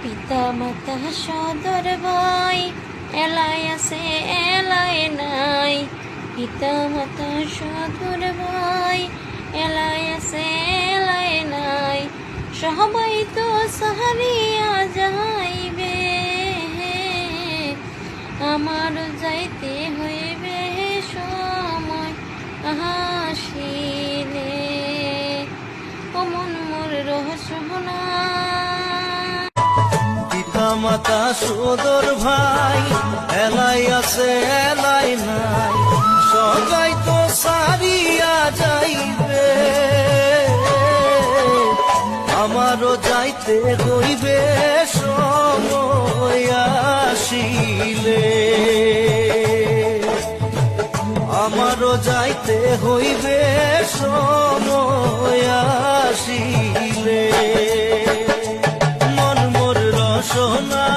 পিতা মাতা সদর ভাই এলাই আছে এলাই নাই। পিতা মাতা সদর ভাই এলাই আছে এলাই নাই। সবাই তো সাহারিয়া যাইবে, আমার যাইতে হইবে সময় আসিলে। ও মন মোর রহস্য না। পিতা মাতা সদর ভাই এলাই আছে এলাই নাই। সবাই তো সারিয়া যাইবে, আমারও যাইতে হইবে সময় আসিলে। আমারও যাইতে হইবে সময় আসিলে। মন মোর রসনা